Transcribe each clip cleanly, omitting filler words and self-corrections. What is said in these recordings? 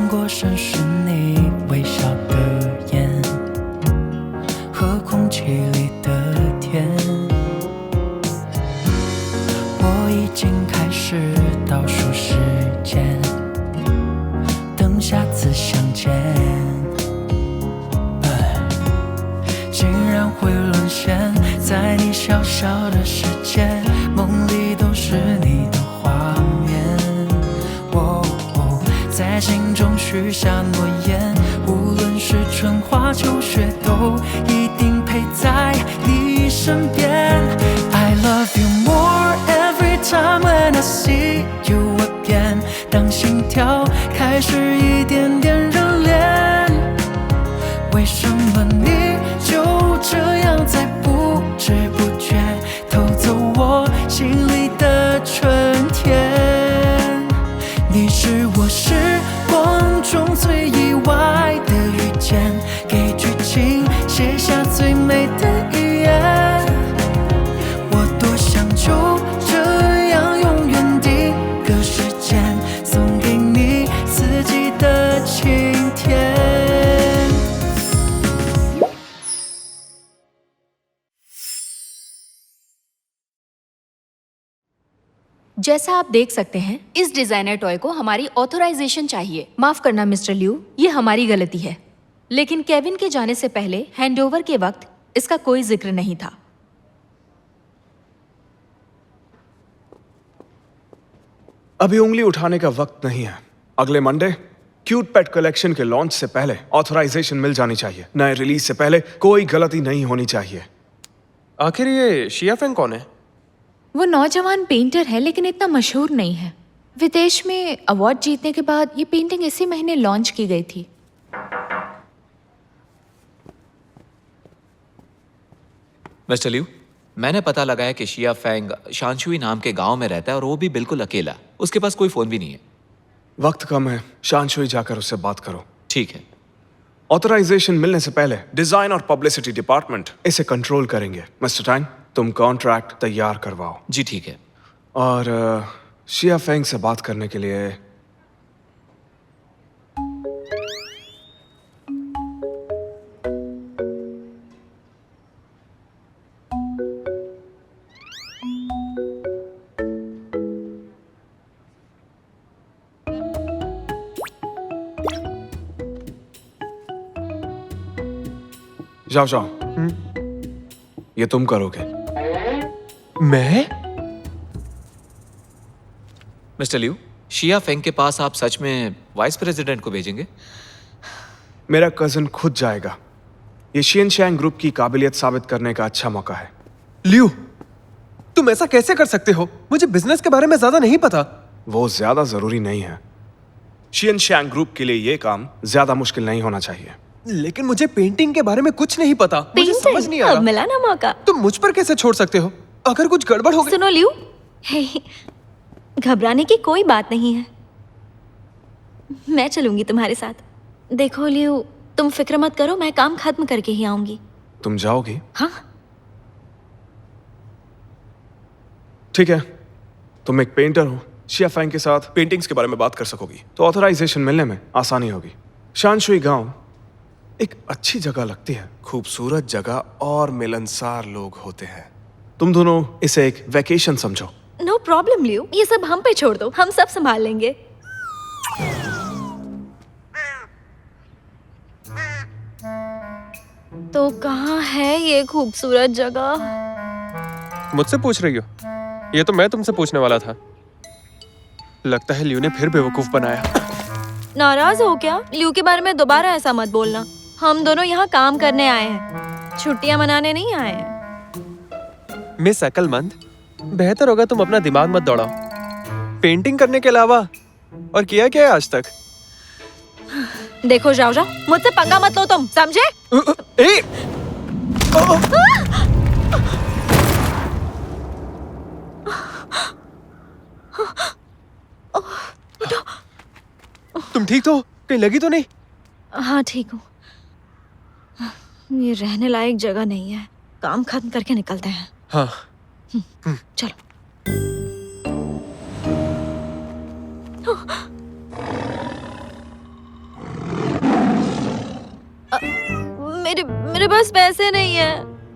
过深是你微笑的眼和空气里的甜。我已经开始倒数时间，等下次相见。竟然会沦陷在你小小的世界，梦里都是你的画面。在心中许下诺言，无论是春花秋雪，都一定陪在你身边。I love you more every time when I see you again。当心跳开始一点点热恋，为什么你就这样在不知不觉偷走我心里的春天？你是我时光中最意外的遇见，给剧情写下最美的语言。我多想就这样永远定格时间，送给你四季的晴天。जैसा आप देख सकते हैं, इस डिजाइनर टॉय को हमारी ऑथराइजेशन चाहिए। माफ करना मिस्टर लिू, ये हमारी गलती है। लेकिन केविन के जाने से पहले हैंडओवर के वक्त इसका कोई जिक्र नहीं था। अभी उंगली उठाने का वक्त नहीं है। अगले मंडे क्यूट पेट कलेक्शन के लॉन्च से पहले ऑथराइजेशन मिल जानी चाहिए। नए रिलीज से पहले कोई गलती नहीं होनी चाहिए। आखिर ये शिया फेंग कौन है? वो नौजवान पेंटर है, लेकिन इतना मशहूर नहीं है। विदेश में अवार्ड जीतने के बाद ये पेंटिंग इसी महीने लॉन्च की गई थी। मिस्टर लिू, मैंने पता लगाया कि शिया फेंग शानशुई नाम के गांव में रहता है और वो भी बिल्कुल अकेला। उसके पास कोई फोन भी नहीं है। वक्त कम है, शानशुई जाकर उससे बात करो। ठीक है। ऑथराइजेशन मिलने से पहले डिजाइन और पब्लिसिटी डिपार्टमेंट इसे कंट्रोल करेंगे। मिस्टर टैंग, तुम कॉन्ट्रैक्ट तैयार करवाओ। जी ठीक है। और शिया फेंग से बात करने के लिए जाओ जाओ। ये तुम करोगे। मैं? मिस्टर लिू, शिया फेंग के पास आप सच में वाइस प्रेसिडेंट को भेजेंगे? मेरा कजन खुद जाएगा। ये शियनशैंग ग्रुप की काबिलियत साबित करने का अच्छा मौका है। लियो, तुम ऐसा कैसे कर सकते हो? मुझे बिजनेस के बारे में ज्यादा नहीं पता। वो ज्यादा जरूरी नहीं है। शियनशैंग ग्रुप के लिए ये काम ज्यादा मुश्किल नहीं होना चाहिए। लेकिन मुझे पेंटिंग के बारे में कुछ नहीं पता। मुझे समझ नहीं आ रहा। मिला ना मौका। तुम मुझ पर कैसे छोड़ सकते हो? अगर कुछ गड़बड़ हो गई। सुनो लियो, घबराने की कोई बात नहीं है। मैं चलूंगी तुम्हारे साथ। देखो लियो, तुम फिक्र मत करो, मैं काम खत्म करके ही आऊंगी। तुम जाओगी? हाँ। ठीक है, तुम एक पेंटर हो, शिया फेंग के साथ पेंटिंग्स के बारे में बात कर सकोगी, तो ऑथराइजेशन मिलने में आसानी होगी। शानशुई गांव एक अच्छी जगह लगती है। खूबसूरत जगह और मिलनसार लोग होते हैं। तुम दोनों इसे एक वेकेशन समझो। नो प्रॉब्लम लियो, ये सब हम पे छोड़ दो, हम सब संभाल लेंगे। तो कहाँ है ये खूबसूरत जगह? मुझसे पूछ रही हो? ये तो मैं तुमसे पूछने वाला था। लगता है लियो ने फिर बेवकूफ बनाया। नाराज हो क्या? लियो के बारे में दोबारा ऐसा मत बोलना। हम दोनों यहाँ काम करने आए हैं, छुट्टियाँ मनाने नहीं आए हैं। मिस अक्लमंद, बेहतर होगा तुम अपना दिमाग मत दौड़ाओ। पेंटिंग करने के अलावा और किया क्या है आज तक? देखो जाओ जाओ, मुझसे पंगा मत लो तुम, समझे? ए! तुम ठीक तो? कहीं लगी तो नहीं? हाँ ठीक हूँ। ये रहने लायक जगह नहीं है, काम खत्म करके निकलते हैं। हाँ। चलो। पैसे नहीं है।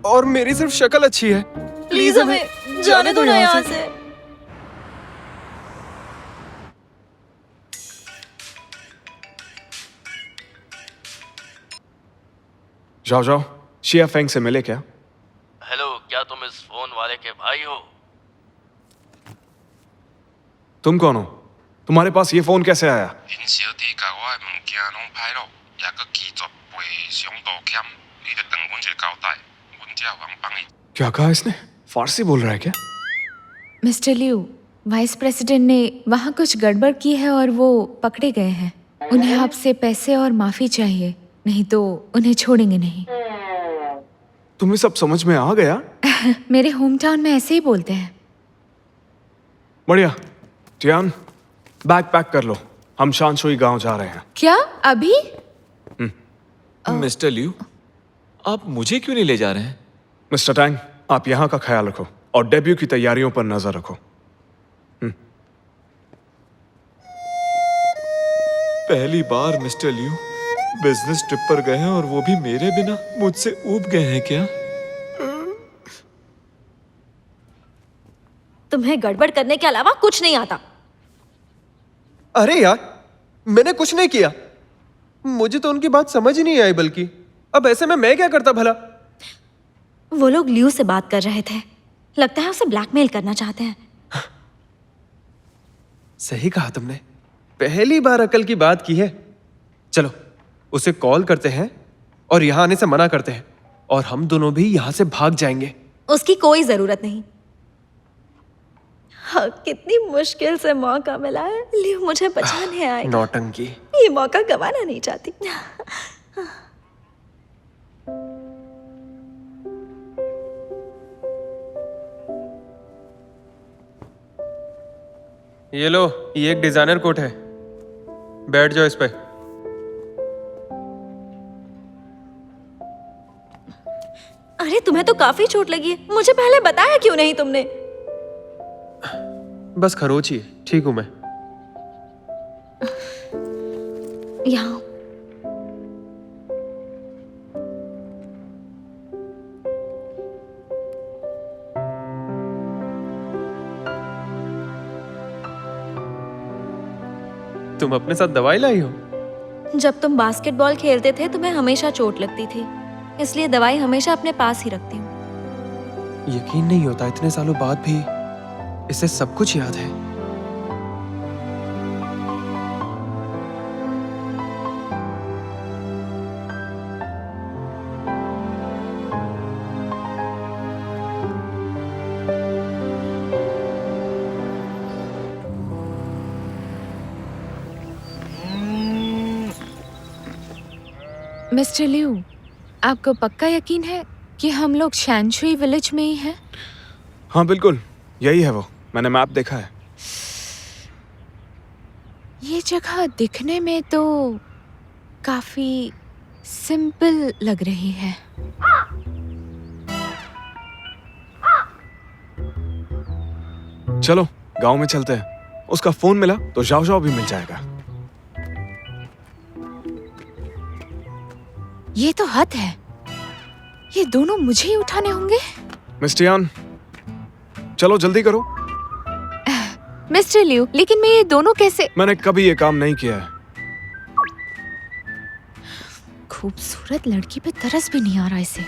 और मेरी सिर्फ शक्ल अच्छी है। प्लीज हमें जाने दो ना यहाँ से। जाओ जाओ, शिया फेंग से मिले क्या? हेलो, क्या तुम इस फोन वाले के भाई हो? तुम कौन हो? तुम्हारे पास ये फोन कैसे आया? 林小弟甲我的物件拢歹落，也搁拒绝赔偿道歉，你得等阮一个交代，阮才有通帮你。 क्या कहा इसने? फारसी बोल रहा है क्या? मिस्टर लियू, वाइस प्रेसिडेंट ने वहाँ कुछ गड़बड़ की है और वो पकड़े गए हैं। उन्हें आपसे पैसे और माफी चाहिए, नहीं तो उन्हें छोड़ेंगे नहीं। तुम्हें सब समझ में आ गया? मेरे होम टाउन में ऐसे ही बोलते हैं। बढ़िया। टियान, बैग पैक कर लो, हम शानशुई गांव जा रहे हैं। क्या अभी? मिस्टर लियू, आप मुझे क्यों नहीं ले जा रहे हैं? मिस्टर टैंग, आप यहाँ का ख्याल रखो और डेब्यू की तैयारियों पर नजर रखो। पहली बार मिस्टर लियू बिजनेस ट्रिप पर गए हैं और वो भी मेरे बिना। मुझसे ऊब गए हैं क्या? तुम्हें गड़बड़ करने के अलावा कुछ नहीं आता। अरे यार, मैंने कुछ नहीं किया। मुझे तो उनकी बात समझ ही नहीं आई, बल्कि अब ऐसे में मैं क्या करता भला? वो लोग लियू से बात कर रहे थे, लगता है उसे ब्लैकमेल करना चाहते हैं। सही कहा तुमने, पहली बार अकल की बात की है। चलो उसे कॉल करते हैं और यहाँ आने से मना करते हैं, और हम दोनों भी यहाँ से भाग जाएंगे। उसकी कोई जरूरत नहीं। हाँ, कितनी मुश्किल से मौका मिला है। लियू मुझे बचाने आए। नौटंकी। ये मौका गंवाना नहीं चाहती। ये लो, ये एक डिजाइनर कोट है, बैठ जाओ इस पे। अरे तुम्हें तो काफी चोट लगी है, मुझे पहले बताया क्यों नहीं तुमने? बस खरोच ही है, ठीक हूं मैं। यहाँ तुम अपने साथ दवाई लाई हो? जब तुम बास्केटबॉल खेलते थे तुम्हें हमेशा चोट लगती थी, इसलिए दवाई हमेशा अपने पास ही रखती हूँ। यकीन नहीं होता इतने सालों बाद भी इसे सब कुछ याद है। मिस्टर लियू, आपको पक्का यकीन है कि हम लोग शानशुई विलेज में ही हैं? हाँ बिल्कुल, यही है वो, मैंने मैप देखा है। ये जगह दिखने में तो काफी सिंपल लग रही है। चलो गांव में चलते हैं, उसका फोन मिला तो जाओ जाओ भी मिल जाएगा। ये तो हद है, ये दोनों मुझे ही उठाने होंगे। मिस्टर यान, चलो जल्दी करो। मिस्टर लियू, लेकिन मैं ये दोनों कैसे? मैंने कभी ये काम नहीं किया है। खूबसूरत लड़की पे तरस भी नहीं आ रहा इसे।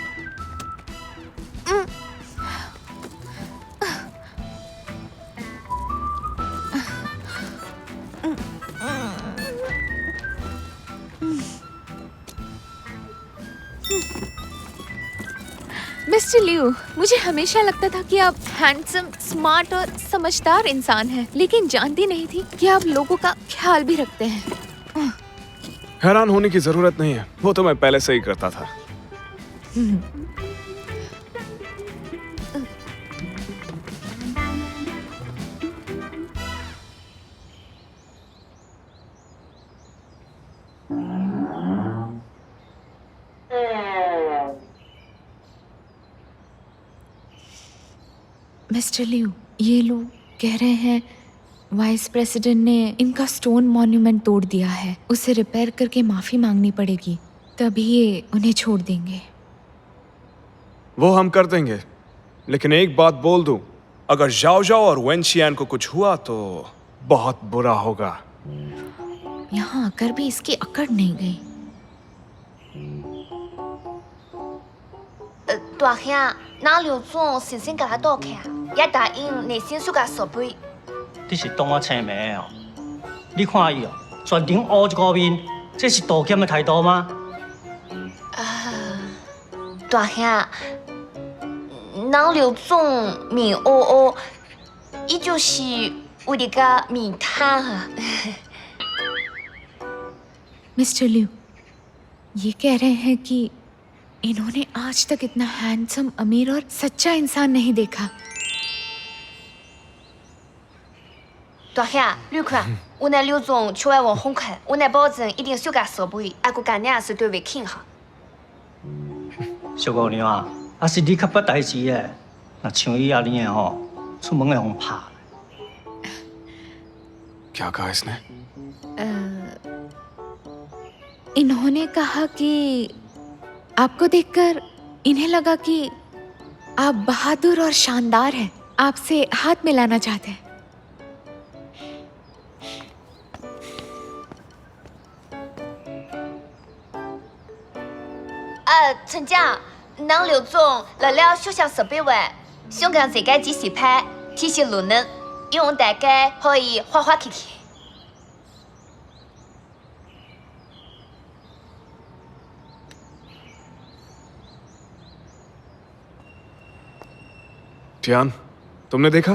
मिस्टर लियू, मुझे हमेशा लगता था कि आप हैंडसम, स्मार्ट और समझदार इंसान हैं, लेकिन जानती नहीं थी कि आप लोगों का ख्याल भी रखते हैं। हैरान होने की जरूरत नहीं है, वो तो मैं पहले से ही करता था। मिस्टर लियू, ये लोग कह रहे हैं वाइस प्रेसिडेंट ने इनका स्टोन मॉन्यूमेंट तोड़ दिया है, उसे रिपेयर करके माफी मांगनी पड़ेगी, तभी ये उन्हें छोड़ देंगे। वो हम कर देंगे, लेकिन एक बात बोल दूं, अगर जाओ जाओ और वेन शियान को कुछ हुआ तो बहुत बुरा होगा। यहाँ आकर भी इसकी अकड़ नहीं गई। 大兄，哪刘总先生甲他倒去啊？也答应内心暑假设备。你是当我青梅的哦？你看伊哦，全程乌一个面，这是道歉的态度吗？大兄，哪刘总面乌乌，伊就是为了个面瘫啊。मिस्टर लियू, ये कह रहे हैं कि इन्होंने आज तक इतना हैंडसम, अमीर और सच्चा इंसान नहीं देखा। 大兄，你看，我那刘总出来往红看，我那保证一定修改设备，还个干娘是对位挺哈。小姑娘啊，要是你较捌代志的，那像伊安尼的吼，出门会互拍。 क्या कहा इसने? इन्होंने कहा कि आपको देखकर इन्हें लगा कि आप बहादुर और शानदार हैं, आपसे हाथ मिलाना चाहते हैं।啊，陈家，哪刘总来了修箱设备外，想讲这个机器拍，体系路能，用大概可以滑滑看看。 टियान, तुमने देखा?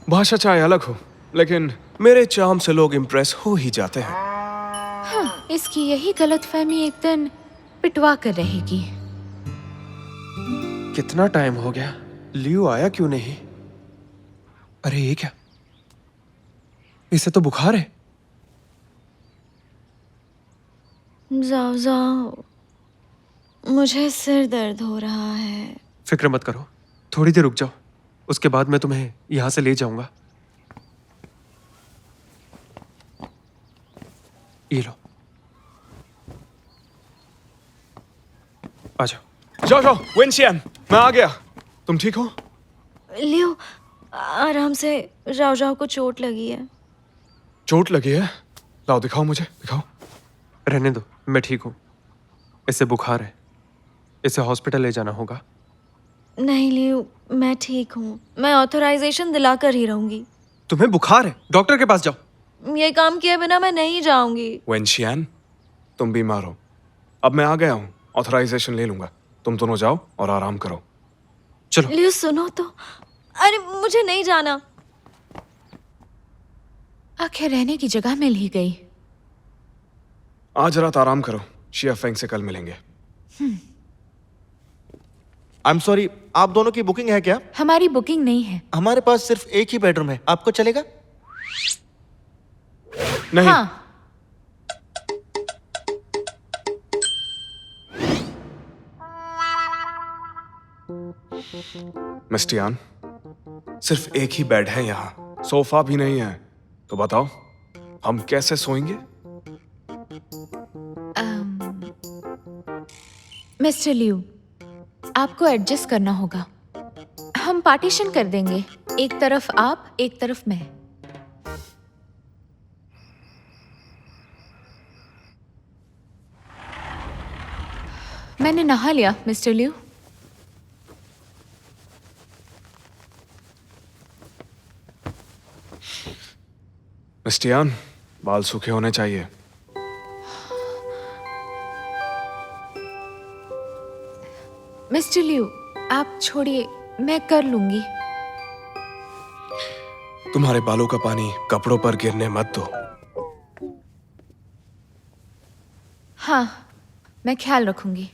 भाषा चाहे अलग हो, लेकिन मेरे चार्म से लोग इम्प्रेस हो ही जाते हैं। हाँ, इसकी यही गलतफहमी एक दिन पिटवा कर रहेगी। कितना टाइम हो गया, लियो आया क्यों नहीं? अरे ये क्या, इसे तो बुखार है। जाओ जाओ, मुझे सिर दर्द हो रहा है। फिक्र मत करो, थोड़ी देर रुक जाओ, उसके बाद मैं तुम्हें यहां से ले जाऊंगा। ये लो, आ जाओ। जाओ जाओ, वेन शियान, मैं आ गया। तुम ठीक हो? लियो, आराम से, राव राव को चोट लगी है। चोट लगी है? लाओ दिखाओ मुझे, दिखाओ। रहने दो, मैं ठीक हूं। इसे बुखार है, इसे हॉस्पिटल ले जाना होगा। नहीं लियो, मैं ठीक हूँ। मैं ऑथराइजेशन दिलाकर ही रहूंगी। तुम्हें बुखार है, डॉक्टर के पास जाओ। ये काम किए बिना मैं नहीं जाऊंगी। वेन शियान, तुम बीमार हो, अब मैं आ गया हूँ, ऑथराइजेशन ले लूंगा। तुम दोनों जाओ और आराम करो। चलो। लियो सुनो तो, अरे मुझे नहीं जाना। आखिर रहने की जगह मिल ही गई। आज रात आराम करो, शिया फेंग से कल मिलेंगे। आई एम सॉरी, आप दोनों की बुकिंग है क्या? हमारी बुकिंग नहीं है। हमारे पास सिर्फ एक ही बेडरूम है, आपको चलेगा? नहीं। हाँ। मिस टियान, सिर्फ एक ही बेड है यहाँ, सोफा भी नहीं है, तो बताओ हम कैसे सोएंगे? मिस्टर लियू, आपको एडजस्ट करना होगा। हम पार्टीशन कर देंगे, एक तरफ आप, एक तरफ मैं। मैंने नहा लिया मिस्टर लियू। मिस टियान, बाल सूखे होने चाहिए। मिस्टर लियू, आप छोड़िए, मैं कर लूंगी। तुम्हारे बालों का पानी कपड़ों पर गिरने मत दो। हाँ, मैं ख्याल रखूंगी।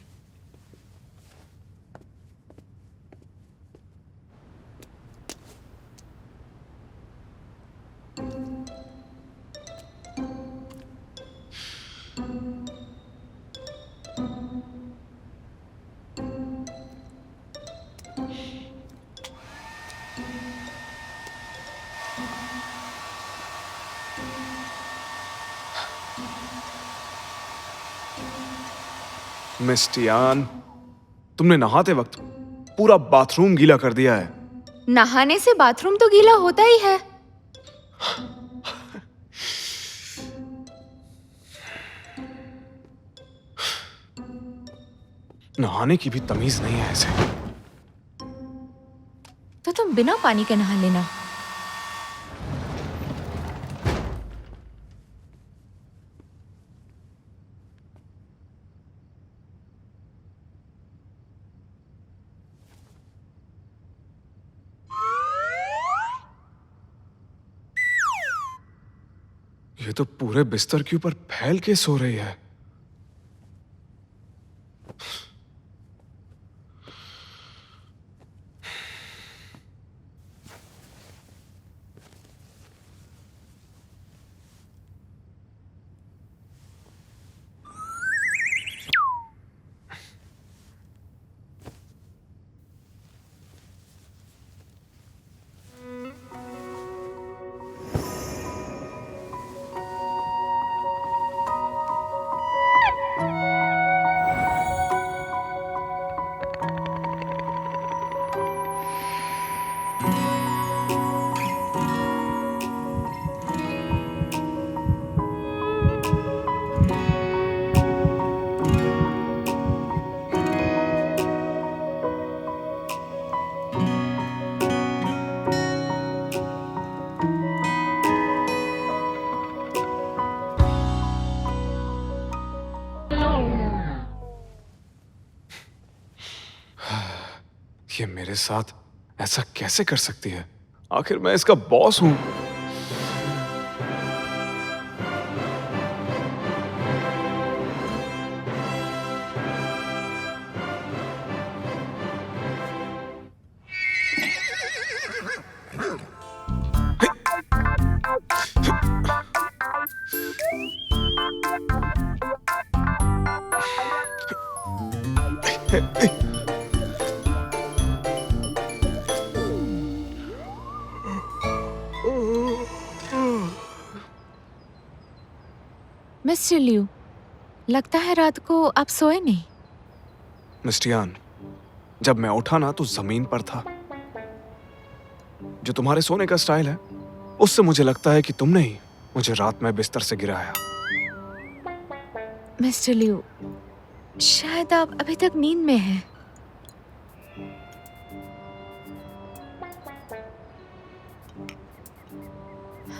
मिस टियान, तुमने नहाते वक्त पूरा बाथरूम गीला कर दिया है। नहाने से बाथरूम तो गीला होता ही है। नहाने की भी तमीज नहीं है ऐसे। तो तुम बिना पानी के नहा लेना। ये तो पूरे बिस्तर के ऊपर फैल के सो रही है। ये मेरे साथ ऐसा कैसे कर सकती है? आखिर मैं इसका बॉस हूं। मिस्टर लियू, लगता है रात को आप सोए नहीं। मिस्टर यान, जब मैं उठा ना तो जमीन पर था। जो तुम्हारे सोने का स्टाइल है, उससे मुझे लगता है कि तुमने ही मुझे रात में बिस्तर से गिराया। मिस्टर लियू, शायद आप अभी तक नींद में हैं।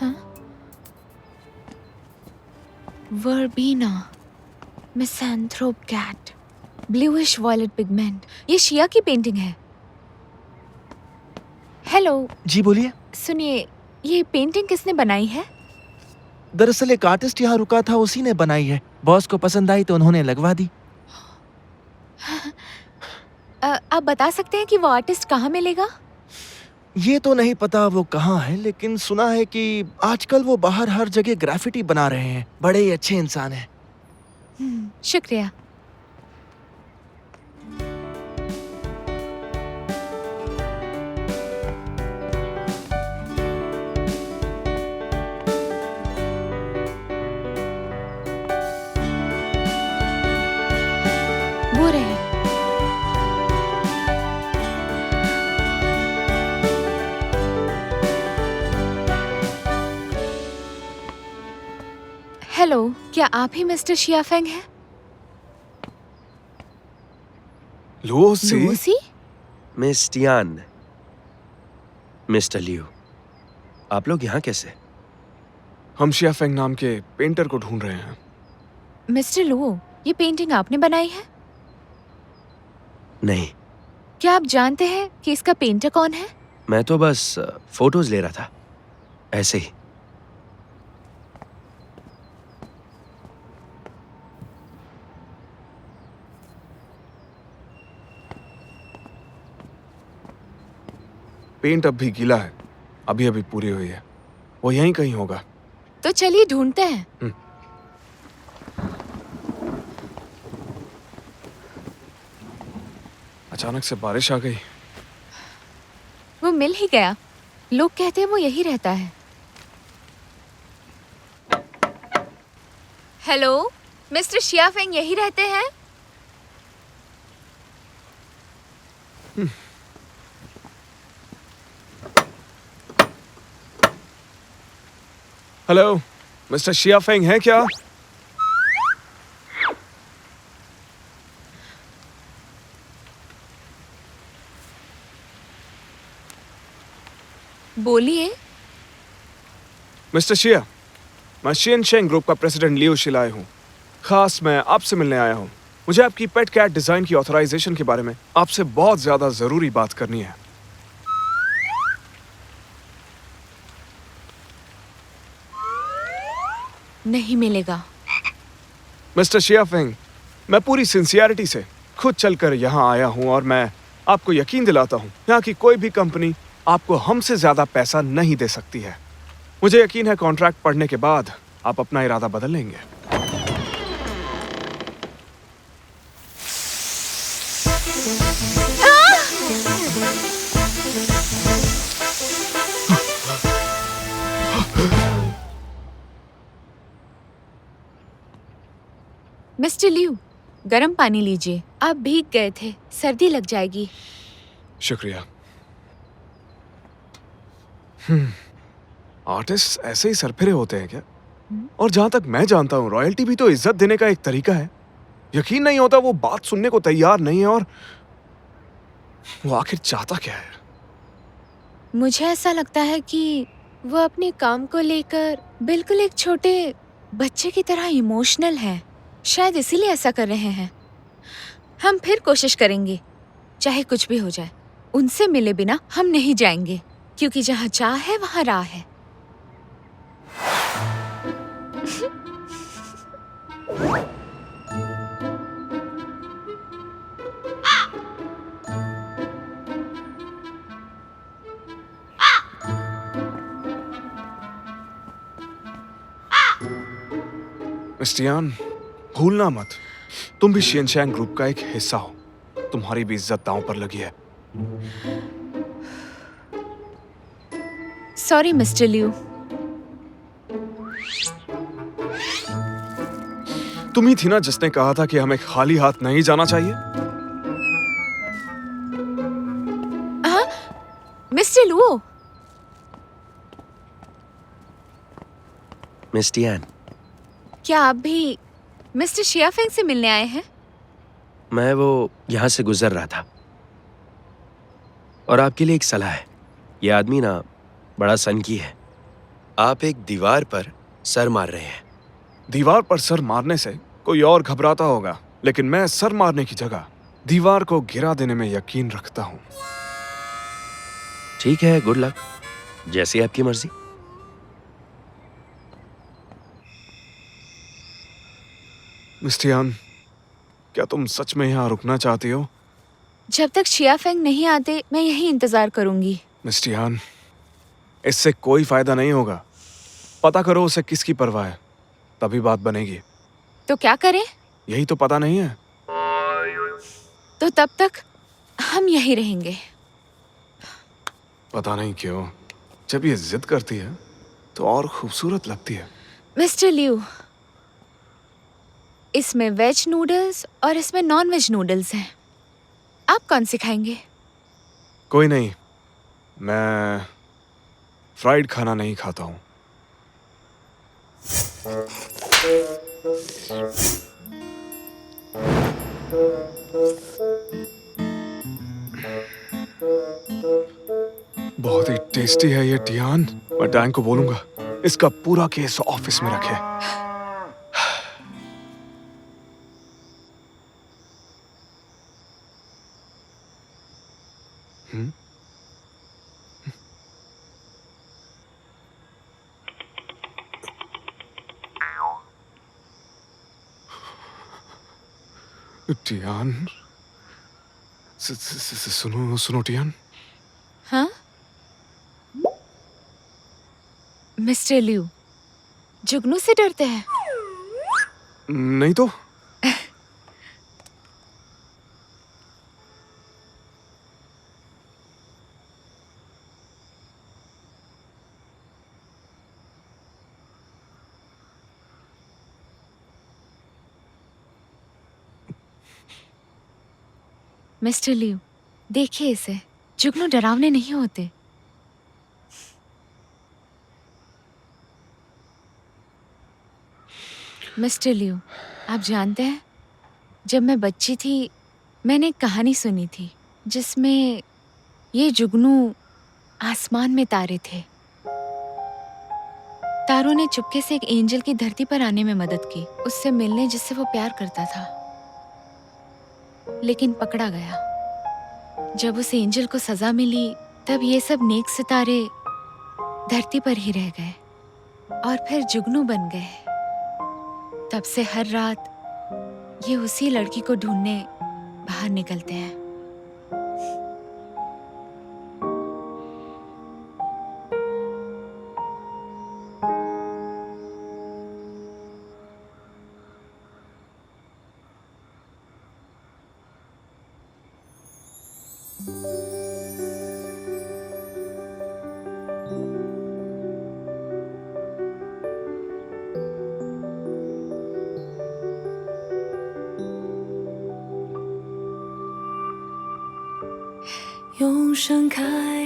हाँ? Verbena, misanthrope cat, bluish violet pigment. ये शिया की पेंटिंग है। हेलो। जी बोलिए। सुनिए, ये पेंटिंग किसने बनाई है? दरअसल एक आर्टिस्ट यहाँ रुका था, उसी ने बनाई है। बॉस को पसंद आई तो उन्होंने लगवा दी। आप बता सकते हैं कि वो आर्टिस्ट कहाँ मिलेगा? ये तो नहीं पता वो कहाँ है, लेकिन सुना है कि आजकल वो बाहर हर जगह ग्राफिटी बना रहे हैं। बड़े ही अच्छे इंसान हैं। शुक्रिया। वो रहे। हेलो, क्या आप ही मिस्टर शियाफेंग हैं? Lucy? Miss Tian, mister Liu, आप लोग यहाँ कैसे? हम शियाफेंग नाम के पेंटर को ढूंढ रहे हैं। मिस्टर लुओ, ये पेंटिंग आपने बनाई है? नहीं। क्या आप जानते हैं कि इसका पेंटर कौन है? मैं तो बस फोटोज ले रहा था, ऐसे ही। पेंट अब भी गीला है, अभी अभी पूरी हुई है। वो यहीं कहीं होगा। तो चलिए ढूंढते हैं। अचानक से बारिश आ गई। वो मिल ही गया। लोग कहते हैं वो यही रहता है। हेलो, मिस्टर शियाफेंग यही रहते हैं? हेलो, मिस्टर शिया फेंग है क्या? बोलिए। मिस्टर शिया, मैं शियन शेंग ग्रुप का प्रेसिडेंट लियो शिलाई हूँ। खास मैं आपसे मिलने आया हूँ। मुझे आपकी पेट कैट डिजाइन की ऑथराइजेशन के बारे में आपसे बहुत ज्यादा जरूरी बात करनी है। नहीं मिलेगा। मिस्टर शिया फेंग, मैं पूरी सिंसियरिटी से खुद चलकर यहाँ आया हूँ और मैं आपको यकीन दिलाता हूँ यहाँ की कोई भी कंपनी आपको हमसे ज्यादा पैसा नहीं दे सकती है। मुझे यकीन है कॉन्ट्रैक्ट पढ़ने के बाद आप अपना इरादा बदल लेंगे। मिस्टर लियू, गर्म पानी लीजिए। आप भीग गए थे, सर्दी लग जाएगी। शुक्रिया। आर्टिस्ट ऐसे ही सरफिरे होते हैं क्या? और जहां तक मैं जानता हूं रॉयल्टी भी तो इज्जत देने का एक तरीका है। यकीन नहीं होता वो बात सुनने को तैयार नहीं है और वो आखिर चाहता क्या है? मुझे ऐसा लगता है कि वो अपने काम को लेकर बिल्कुल एक छोटे बच्चे की तरह इमोशनल है। शायद इसीलिए ऐसा कर रहे हैं। हम फिर कोशिश करेंगे, चाहे कुछ भी हो जाए। उनसे मिले बिना हम नहीं जाएंगे, क्योंकि जहाँ चाह है वहाँ राह है। मिस्टियान, भूलना मत, तुम भी शियन शैंग ग्रुप का एक हिस्सा हो। तुम्हारी भी इज्जत दांव पर लगी है। Sorry mister Liu. तुम ही थी ना जिसने कहा था कि हमें खाली हाथ नहीं जाना चाहिए? हाँ, मिस्टर लियू। मिस्टियान, क्या आप भी मिस्टर शिया फेंग से मिलने आए हैं? मैं वो यहाँ से गुजर रहा था और आपके लिए एक सलाह है। ये आदमी ना बड़ा सनकी है। आप एक दीवार पर सर मार रहे हैं। दीवार पर सर मारने से कोई और घबराता होगा, लेकिन मैं सर मारने की जगह दीवार को गिरा देने में यकीन रखता हूँ। ठीक है, गुड लक, जैसी आपकी मर्जी। मिस्टियान, क्या तुम सच में यहाँ रुकना चाहती हो? जब तक शिया फेंग नहीं आते मैं यहीं इंतजार करूंगी। मिस्टियान, इससे कोई फायदा नहीं होगा। पता करो उसे किसकी परवाह है, तभी बात बनेगी। तो क्या करें? यही तो पता नहीं है। तो तब तक हम यहीं रहेंगे। पता नहीं क्यों जब ये जिद करती है तो और खूबसूरत लगती है। मिस्टर लियू, इसमें वेज नूडल्स और इसमें नॉन वेज नूडल्स हैं। आप कौन से खाएंगे? कोई नहीं, मैं फ्राइड खाना नहीं खाता हूँ। बहुत ही टेस्टी है ये टियान। मैं डैंग को बोलूंगा इसका पूरा केस ऑफिस में रखे। टियान, सुनो सुनो टियान। हाँ मिस्टर लियू, जुगनू से डरते हैं? नहीं तो। मिस्टर लियू, देखिए इसे, जुगनू डरावने नहीं होते। मिस्टर लिू, आप जानते हैं, जब मैं बच्ची थी मैंने एक कहानी सुनी थी जिसमें ये जुगनू आसमान में तारे थे। तारों ने चुपके से एक एंजल की धरती पर आने में मदद की, उससे मिलने जिससे वो प्यार करता था, लेकिन पकड़ा गया। जब उस एंजल को सजा मिली तब ये सब नेक सितारे धरती पर ही रह गए और फिर जुगनू बन गए। तब से हर रात ये उसी लड़की को ढूंढने बाहर निकलते हैं।用盛开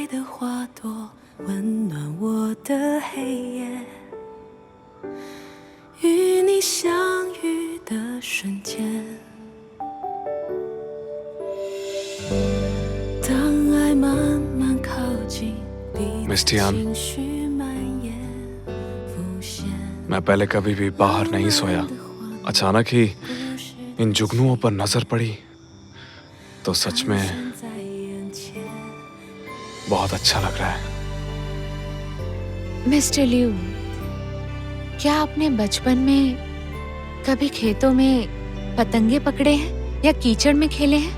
的花朵温暖我的黑夜，与你相遇的瞬间，当爱慢慢靠近，彼此情绪蔓延浮现。 मैं पहले कभी भी बाहर नहीं सोया। अचानक ही इन जुगनुओं पर नजर पड़ी तो सच में बहुत अच्छा लग रहा है। मिस्टर लिू, क्या आपने बचपन में कभी खेतों में पतंगे पकड़े हैं या कीचड़ में खेले हैं?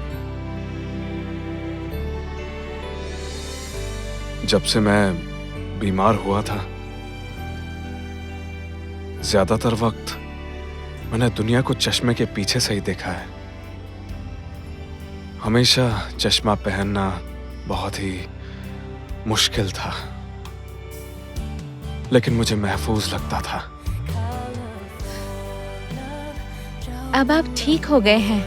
जब से मैं बीमार हुआ था, ज्यादातर वक्त मैंने दुनिया को चश्मे के पीछे से ही देखा है। हमेशा चश्मा पहनना बहुत ही मुश्किल था, लेकिन मुझे महफूज लगता था। अब आप ठीक हो गए हैं।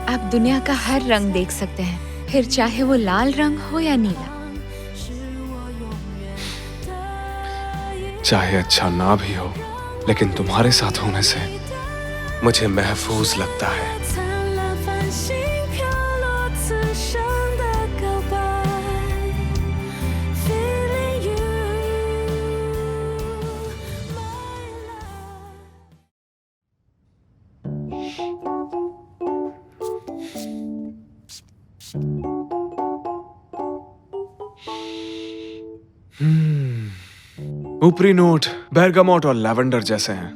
आप दुनिया का हर रंग देख सकते हैं, फिर चाहे वो लाल रंग हो या नीला। चाहे अच्छा ना भी हो, लेकिन तुम्हारे साथ होने से मुझे महफूज लगता है। ऊपरी नोट बेरगामोट और लैवेंडर जैसे हैं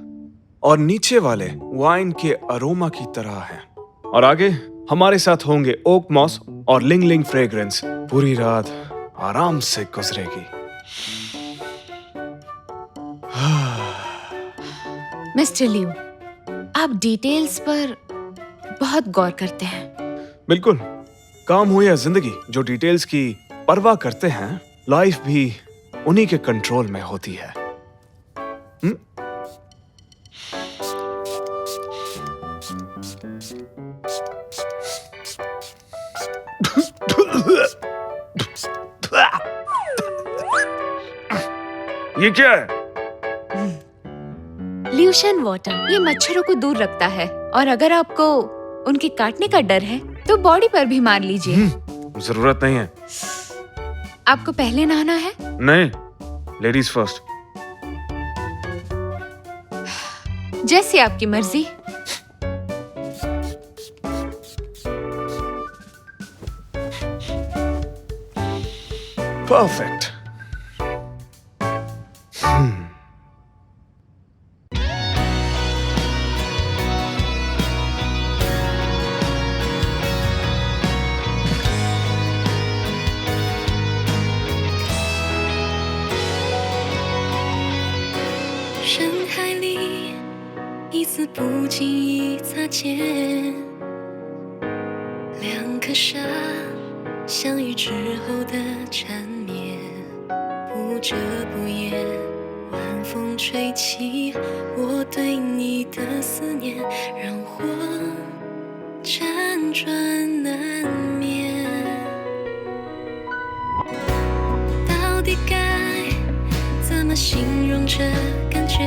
और नीचे वाले वाइन के अरोमा की तरह हैं। और आगे हमारे साथ होंगे ओक मॉस और लिंग लिंग फ्रेग्रेंस। पूरी रात आराम से गुजरेगी। मिस्टर लिू, आप डिटेल्स पर बहुत गौर करते हैं। बिल्कुल। काम हो या जिंदगी, जो डिटेल्स की परवाह करते हैं, लाइफ भी उन्हीं के कंट्रोल में होती है। ये क्या है? ल्यूशन वाटर। ये मच्छरों को दूर रखता है और अगर आपको उनके काटने का डर है तो बॉडी पर भी मार लीजिए। जरूरत नहीं है। आपको पहले नहाना है? नहीं, लेडीज फर्स्ट। जैसे आपकी मर्जी। परफेक्ट।深海里一次不经意擦肩，两颗沙相遇之后的缠绵，不遮不掩，晚风吹起我对你的思念，让我辗转难眠。到底该怎么形容这感觉？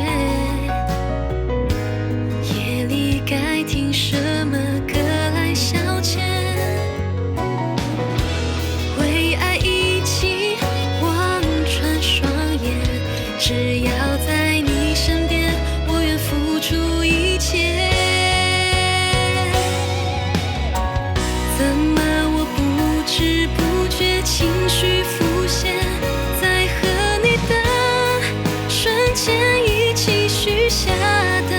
只要在你身边，我愿付出一切。怎么我不知不觉情绪浮现，在和你的瞬间一起许下的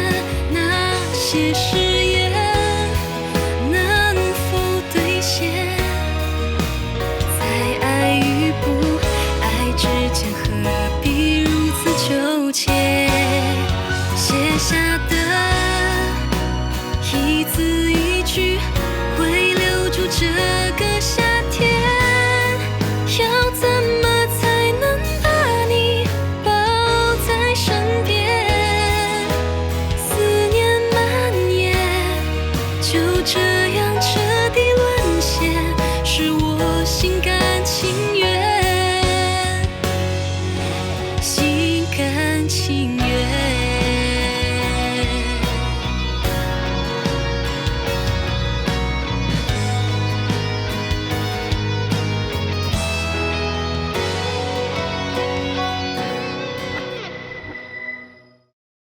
那些誓言，能否兑现？在爱与不爱之间，何必如此纠结？写下的一字一句，会留住这个夏天。要怎么才能把你抱在身边？思念蔓延，就这样彻底沦陷，是我心甘情愿，心甘情愿。